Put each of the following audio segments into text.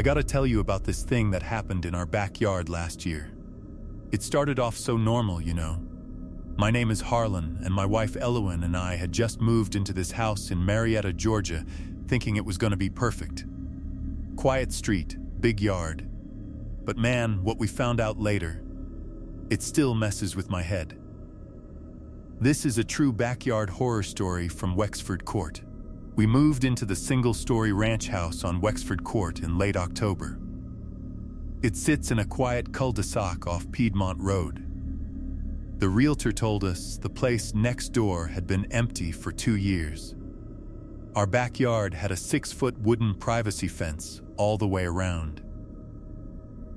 gotta tell you about this thing that happened in our backyard last year. It started off so normal, you know. My name is Harlan, and my wife Elowen and I had just moved into this house in Marietta, Georgia, thinking it was gonna be perfect. Quiet street, big yard. But man, what we found out later, it still messes with my head. This is a true backyard horror story from Wexford Court. We moved into the single-story ranch house on Wexford Court in late October. It sits in a quiet cul-de-sac off Piedmont Road. The realtor told us the place next door had been empty for 2 years. Our backyard had a 6-foot wooden privacy fence all the way around.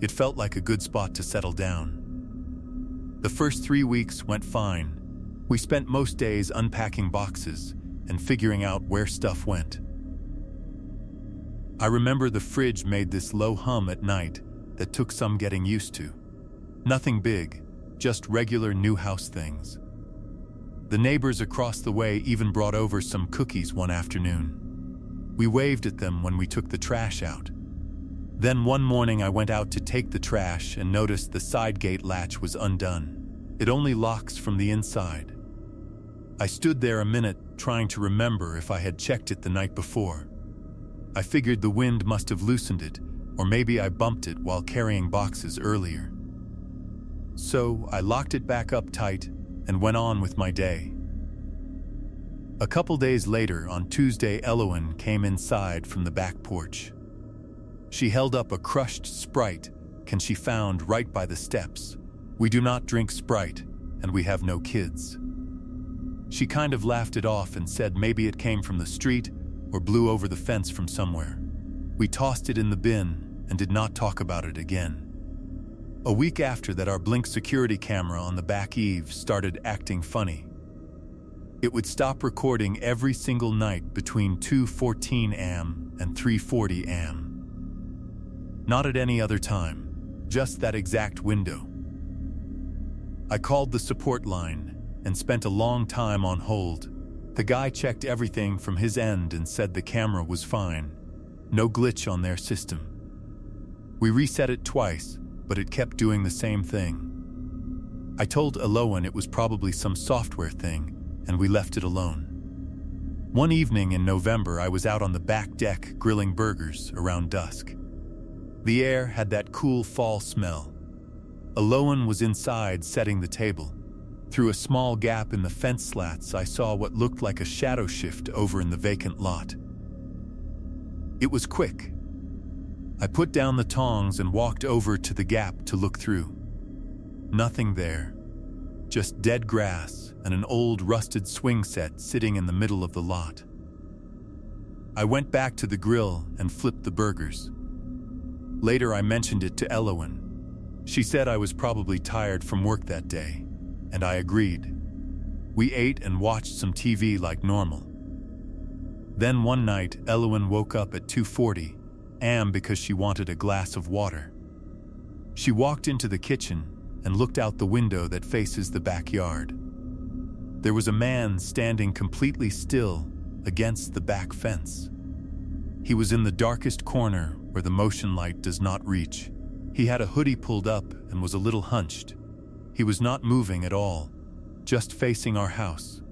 It felt like a good spot to settle down. The first 3 weeks went fine. We spent most days unpacking boxes and figuring out where stuff went. I remember the fridge made this low hum at night that took some getting used to. Nothing big, just regular new house things. The neighbors across the way even brought over some cookies one afternoon. We waved at them when we took the trash out. Then one morning I went out to take the trash and noticed the side gate latch was undone. It only locks from the inside. I stood there a minute trying to remember if I had checked it the night before. I figured the wind must have loosened it, or maybe I bumped it while carrying boxes earlier. So I locked it back up tight and went on with my day. A couple days later, on Tuesday, Elowen came inside from the back porch. She held up a crushed Sprite can she found right by the steps. We do not drink Sprite, and we have no kids. She kind of laughed it off and said maybe it came from the street or blew over the fence from somewhere. We tossed it in the bin and did not talk about it again. A week after that, our Blink security camera on the back eave started acting funny. It would stop recording every single night between 2:14 am and 3:40 am. Not at any other time, just that exact window. I called the support line and spent a long time on hold. The guy checked everything from his end and said the camera was fine. No glitch on their system. We reset it twice, but it kept doing the same thing. I told Elowen it was probably some software thing, and we left it alone. One evening in November, I was out on the back deck grilling burgers around dusk. The air had that cool fall smell. Elowen was inside setting the table. Through a small gap in the fence slats, I saw what looked like a shadow shift over in the vacant lot. It was quick. I put down the tongs and walked over to the gap to look through. Nothing there. Just dead grass and an old rusted swing set sitting in the middle of the lot. I went back to the grill and flipped the burgers. Later I mentioned it to Elowen. She said I was probably tired from work that day, and I agreed. We ate and watched some TV like normal. Then one night, Elowen woke up at 2:40 am because she wanted a glass of water. She walked into the kitchen and looked out the window that faces the backyard. There was a man standing completely still against the back fence. He was in the darkest corner where the motion light does not reach. He had a hoodie pulled up and was a little hunched. He was not moving at all, just facing our house.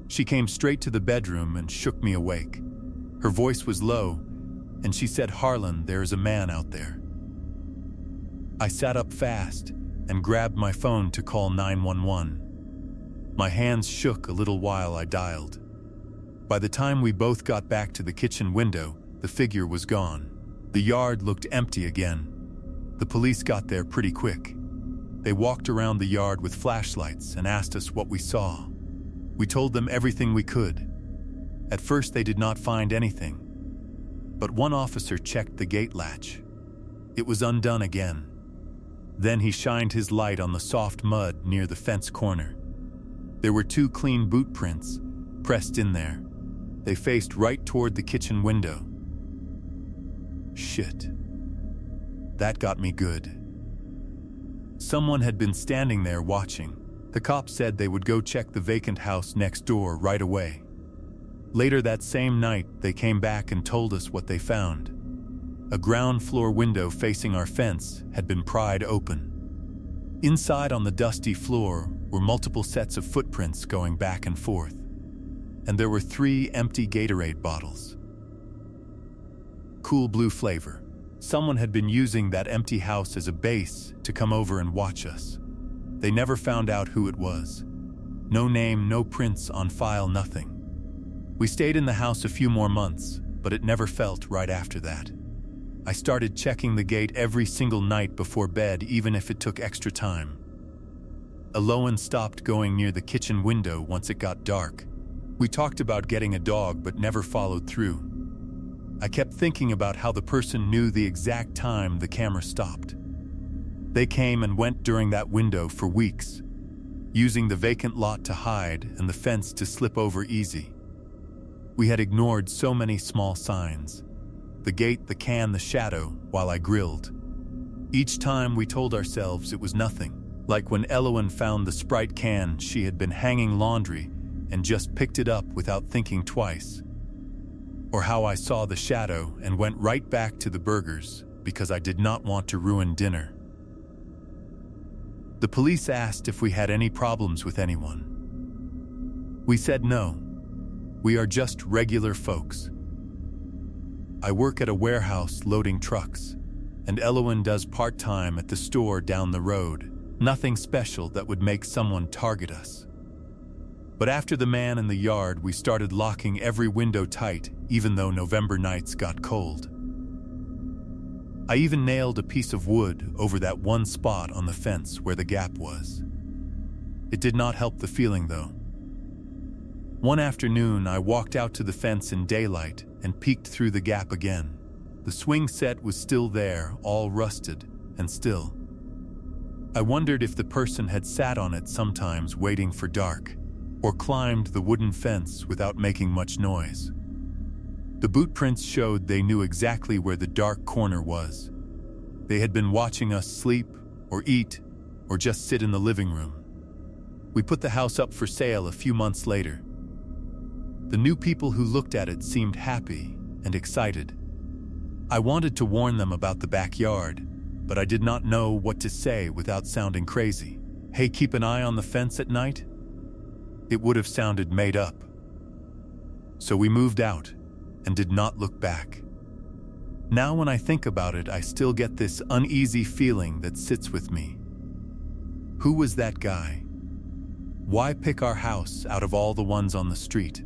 She came straight to the bedroom and shook me awake. Her voice was low, and she said, "Harlan, there is a man out there." I sat up fast and grabbed my phone to call 911. My hands shook a little while I dialed. By the time we both got back to the kitchen window, the figure was gone. The yard looked empty again. The police got there pretty quick. They walked around the yard with flashlights and asked us what we saw. We told them everything we could. At first they did not find anything, but one officer checked the gate latch. It was undone again. Then he shined his light on the soft mud near the fence corner. There were 2 clean boot prints pressed in there. They faced right toward the kitchen window. Shit. That got me good. Someone had been standing there watching. The cops said they would go check the vacant house next door right away. Later that same night, they came back and told us what they found. A ground floor window facing our fence had been pried open. Inside on the dusty floor were multiple sets of footprints going back and forth, and there were 3 empty Gatorade bottles. Cool blue flavor. Someone had been using that empty house as a base to come over and watch us. They never found out who it was. No name, no prints on file, nothing. We stayed in the house a few more months, but it never felt right after that. I started checking the gate every single night before bed, even if it took extra time. Aloan stopped going near the kitchen window once it got dark. We talked about getting a dog, but never followed through. I kept thinking about how the person knew the exact time the camera stopped. They came and went during that window for weeks, using the vacant lot to hide and the fence to slip over easy. We had ignored so many small signs. The gate, the can, the shadow, while I grilled. Each time we told ourselves it was nothing, like when Elowen found the Sprite can she had been hanging laundry and just picked it up without thinking twice. Or how I saw the shadow and went right back to the burgers because I did not want to ruin dinner. The police asked if we had any problems with anyone. We said no. We are just regular folks. I work at a warehouse loading trucks, and Elowen does part-time at the store down the road. Nothing special that would make someone target us. But after the man in the yard, we started locking every window tight, even though November nights got cold. I even nailed a piece of wood over that one spot on the fence where the gap was. It did not help the feeling, though. One afternoon, I walked out to the fence in daylight and peeked through the gap again. The swing set was still there, all rusted and still. I wondered if the person had sat on it sometimes waiting for dark, or climbed the wooden fence without making much noise. The boot prints showed they knew exactly where the dark corner was. They had been watching us sleep, or eat, or just sit in the living room. We put the house up for sale a few months later. The new people who looked at it seemed happy and excited. I wanted to warn them about the backyard, but I did not know what to say without sounding crazy. Hey, keep an eye on the fence at night? It would have sounded made up. So we moved out and did not look back. Now when I think about it, I still get this uneasy feeling that sits with me. Who was that guy? Why pick our house out of all the ones on the street?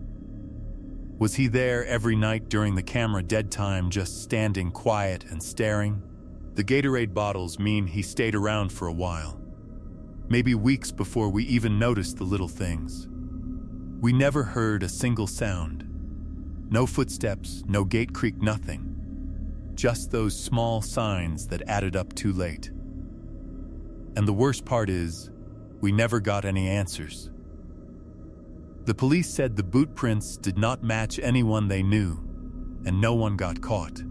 Was he there every night during the camera dead time, just standing quiet and staring? The Gatorade bottles mean he stayed around for a while. Maybe weeks before we even noticed the little things. We never heard a single sound. No footsteps, no gate creak, nothing. Just those small signs that added up too late. And the worst part is, we never got any answers. The police said the boot prints did not match anyone they knew, and no one got caught.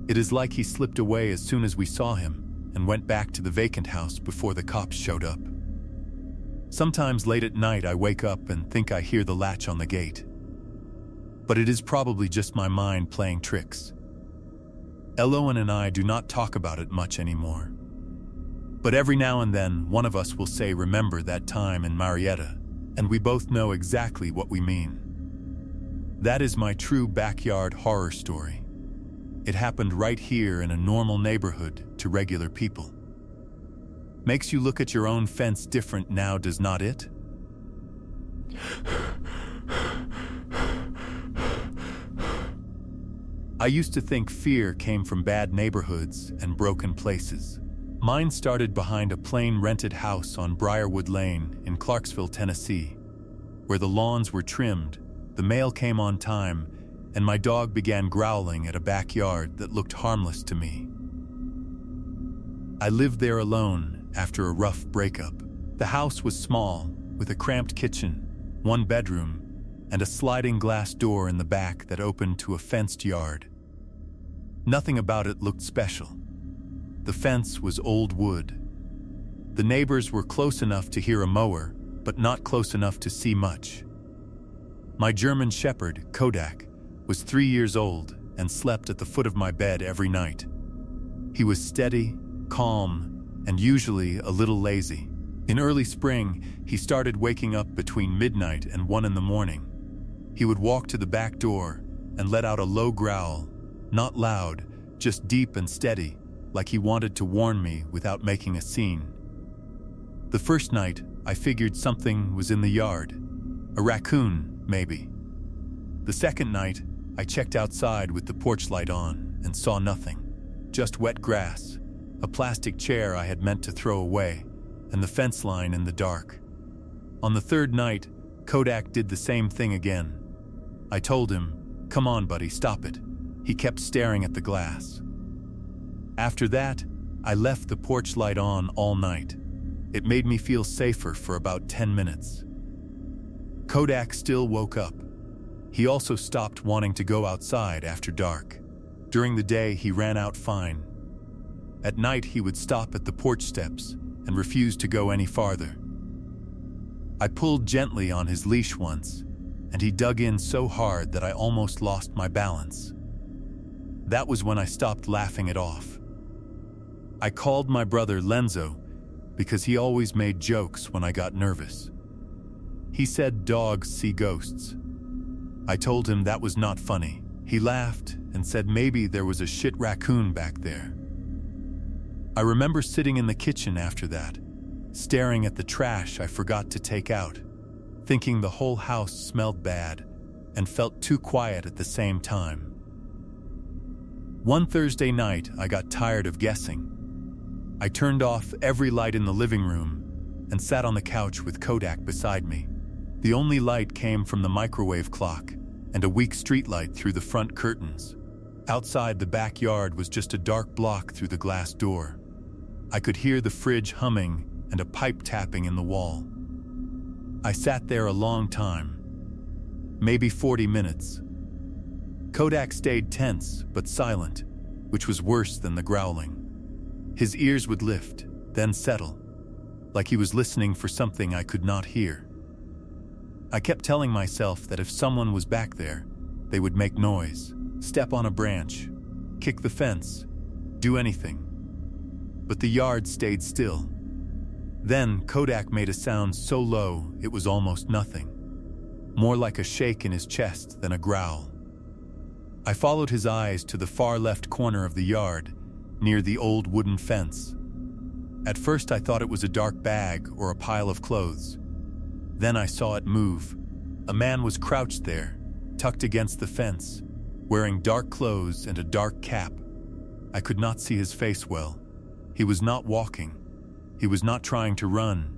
It is like he slipped away as soon as we saw him and went back to the vacant house before the cops showed up. Sometimes late at night I wake up and think I hear the latch on the gate. But it is probably just my mind playing tricks. Elowen and I do not talk about it much anymore. But every now and then, one of us will say, "Remember that time in Marietta?" And we both know exactly what we mean. That is my true backyard horror story. It happened right here in a normal neighborhood to regular people. Makes you look at your own fence different now, does not it? I used to think fear came from bad neighborhoods and broken places. Mine started behind a plain rented house on Briarwood Lane in Clarksville, Tennessee, where the lawns were trimmed, the mail came on time, and my dog began growling at a backyard that looked harmless to me. I lived there alone after a rough breakup. The house was small, with a cramped kitchen, one bedroom, and a sliding glass door in the back that opened to a fenced yard. Nothing about it looked special. The fence was old wood. The neighbors were close enough to hear a mower, but not close enough to see much. My German Shepherd, Kodak, was 3 years old and slept at the foot of my bed every night. He was steady, calm, and usually a little lazy. In early spring, he started waking up between midnight and 1 in the morning. He would walk to the back door and let out a low growl, not loud, just deep and steady, like he wanted to warn me without making a scene. The first night, I figured something was in the yard. A raccoon, maybe. The second night, I checked outside with the porch light on and saw nothing. Just wet grass, a plastic chair I had meant to throw away, and the fence line in the dark. On the third night, Kodak did the same thing again. I told him, "Come on, buddy, stop it." He kept staring at the glass. After that, I left the porch light on all night. It made me feel safer for about 10 minutes. Kodak still woke up. He also stopped wanting to go outside after dark. During the day, he ran out fine. At night, he would stop at the porch steps and refuse to go any farther. I pulled gently on his leash once, and he dug in so hard that I almost lost my balance. That was when I stopped laughing it off. I called my brother Lenzo because he always made jokes when I got nervous. He said dogs see ghosts. I told him that was not funny. He laughed and said maybe there was a shit raccoon back there. I remember sitting in the kitchen after that, staring at the trash I forgot to take out, thinking the whole house smelled bad and felt too quiet at the same time. One Thursday night, I got tired of guessing. I turned off every light in the living room and sat on the couch with Kodak beside me. The only light came from the microwave clock and a weak streetlight through the front curtains. Outside, the backyard was just a dark block through the glass door. I could hear the fridge humming and a pipe tapping in the wall. I sat there a long time, maybe 40 minutes. Kodak stayed tense but silent, which was worse than the growling. His ears would lift, then settle, like he was listening for something I could not hear. I kept telling myself that if someone was back there, they would make noise, step on a branch, kick the fence, do anything. But the yard stayed still. Then Kodak made a sound so low it was almost nothing, more like a shake in his chest than a growl. I followed his eyes to the far left corner of the yard, near the old wooden fence. At first I thought it was a dark bag or a pile of clothes. Then I saw it move. A man was crouched there, tucked against the fence, wearing dark clothes and a dark cap. I could not see his face well. He was not walking. He was not trying to run.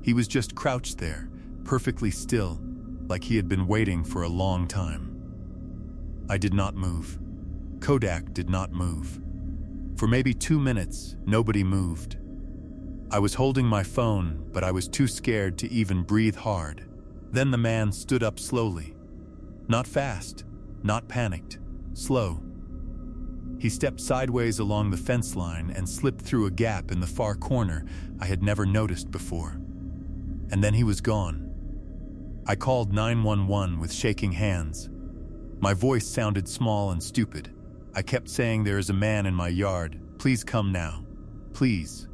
He was just crouched there, perfectly still, like he had been waiting for a long time. I did not move. Kodak did not move. For maybe 2 minutes, nobody moved. I was holding my phone, but I was too scared to even breathe hard. Then the man stood up slowly. Not fast, not panicked, slow. He stepped sideways along the fence line and slipped through a gap in the far corner I had never noticed before. And then he was gone. I called 911 with shaking hands. My voice sounded small and stupid. I kept saying, "There is a man in my yard. Please come now. Please."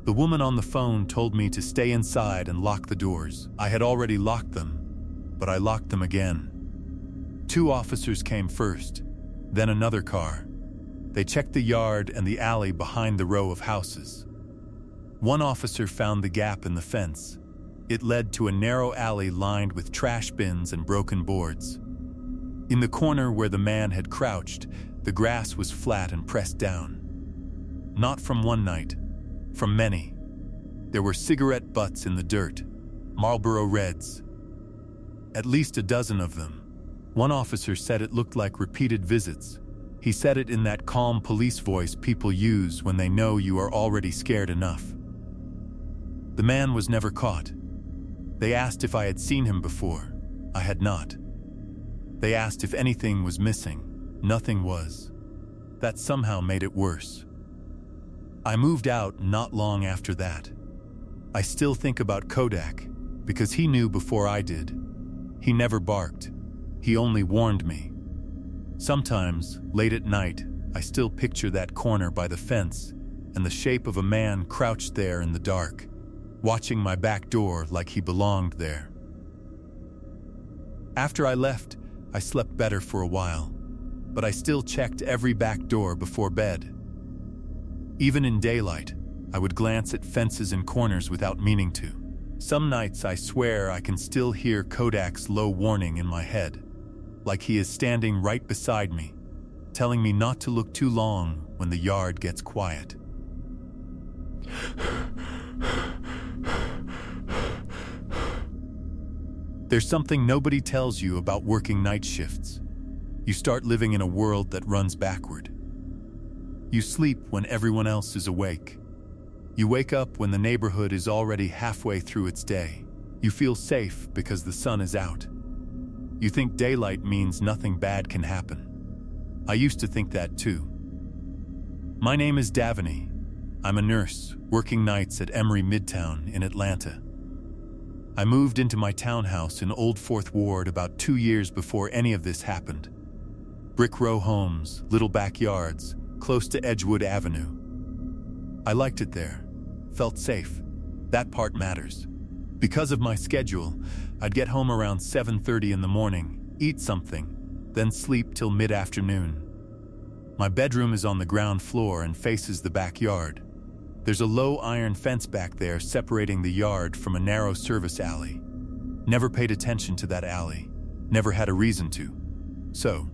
The woman on the phone told me to stay inside and lock the doors. I had already locked them, but I locked them again. 2 officers came first, then another car. They checked the yard and the alley behind the row of houses. One officer found the gap in the fence. It led to a narrow alley lined with trash bins and broken boards. In the corner where the man had crouched, the grass was flat and pressed down. Not from one night, from many. There were cigarette butts in the dirt, Marlboro Reds. At least a dozen of them. One officer said it looked like repeated visits. He said it in that calm police voice people use when they know you are already scared enough. The man was never caught. They asked if I had seen him before. I had not. They asked if anything was missing. Nothing was. That somehow made it worse. I moved out not long after that. I still think about Kodak because he knew before I did. He never barked. He only warned me. Sometimes, late at night, I still picture that corner by the fence and the shape of a man crouched there in the dark, watching my back door like he belonged there. After I left, I slept better for a while, but I still checked every back door before bed. Even in daylight, I would glance at fences and corners without meaning to. Some nights I swear I can still hear Kodak's low warning in my head, like he is standing right beside me, telling me not to look too long when the yard gets quiet. There's something nobody tells you about working night shifts. You start living in a world that runs backward. You sleep when everyone else is awake. You wake up when the neighborhood is already halfway through its day. You feel safe because the sun is out. You think daylight means nothing bad can happen. I used to think that too. My name is Davini. I'm a nurse working nights at Emory Midtown in Atlanta. I moved into my townhouse in Old Fourth Ward about 2 years before any of this happened. Brick row homes, little backyards, close to Edgewood Avenue. I liked it there, felt safe. That part matters. Because of my schedule, I'd get home around 7:30 in the morning, eat something, then sleep till mid-afternoon. My bedroom is on the ground floor and faces the backyard. There's a low iron fence back there separating the yard from a narrow service alley. Never paid attention to that alley. Never had a reason to. So,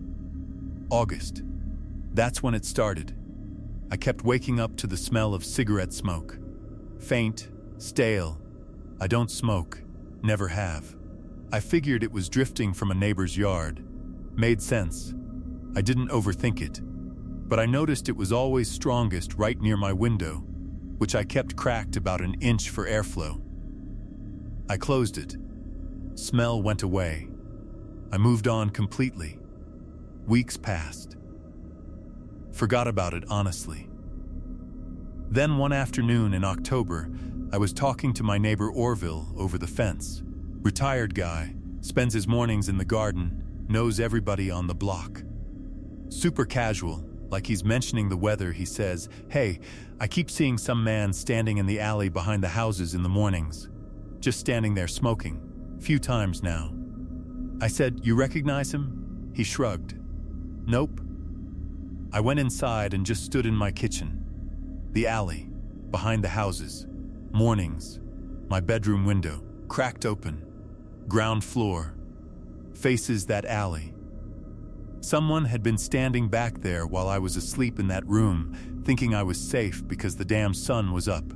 August. That's when it started. I kept waking up to the smell of cigarette smoke. Faint, stale. I don't smoke. Never have. I figured it was drifting from a neighbor's yard. Made sense. I didn't overthink it. But I noticed it was always strongest right near my window, which I kept cracked about an inch for airflow. I closed it. Smell went away. I moved on completely. Weeks passed. Forgot about it, honestly. Then one afternoon in October, I was talking to my neighbor Orville over the fence. Retired guy, spends his mornings in the garden, knows everybody on the block. Super casual, like he's mentioning the weather, he says, "Hey, I keep seeing some man standing in the alley behind the houses in the mornings. Just standing there smoking. Few times now." I said, "You recognize him?" He shrugged. "Nope." I went inside and just stood in my kitchen. The alley, behind the houses. Mornings. My bedroom window, cracked open. Ground floor. Faces that alley. Someone had been standing back there while I was asleep in that room, thinking I was safe because the damn sun was up.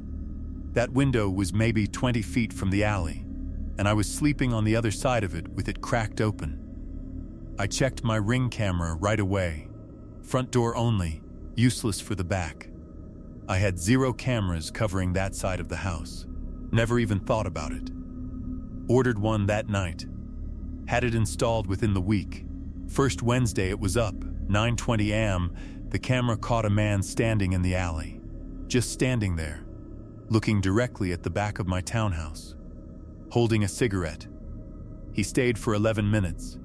That window was maybe 20 feet from the alley, and I was sleeping on the other side of it with it cracked open. I checked my Ring camera right away. Front door only, useless for the back. I had 0 cameras covering that side of the house. Never even thought about it. Ordered one that night. Had it installed within the week. First Wednesday it was up, 9:20 a.m., the camera caught a man standing in the alley. Just standing there, looking directly at the back of my townhouse. Holding a cigarette. He stayed for 11 minutes.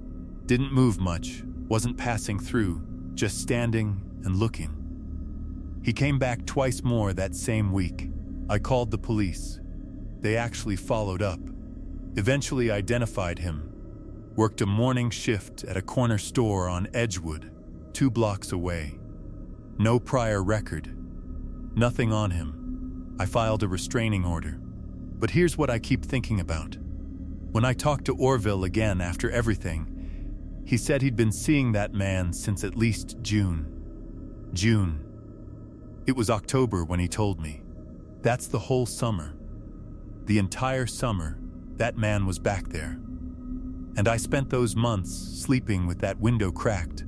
Didn't move much, wasn't passing through, just standing and looking. He came back twice more that same week. I called the police. They actually followed up. Eventually identified him. Worked a morning shift at a corner store on Edgewood, 2 blocks away. No prior record. Nothing on him. I filed a restraining order. But here's what I keep thinking about. When I talked to Orville again after everything, he said he'd been seeing that man since at least June. June. It was October when he told me. That's the whole summer. The entire summer, that man was back there. And I spent those months sleeping with that window cracked,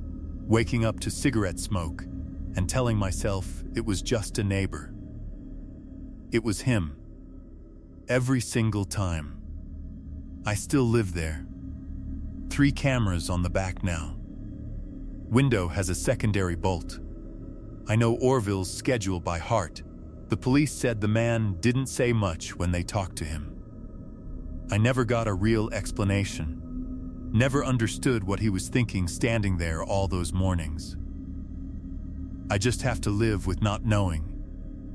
waking up to cigarette smoke, and telling myself it was just a neighbor. It was him. Every single time. I still live there. 3 cameras on the back now. Window has a secondary bolt. I know Orville's schedule by heart. The police said the man didn't say much when they talked to him. I never got a real explanation. Never understood what he was thinking standing there all those mornings. I just have to live with not knowing,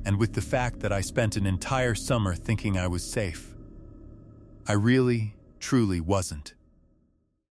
and with the fact that I spent an entire summer thinking I was safe. I really, truly wasn't.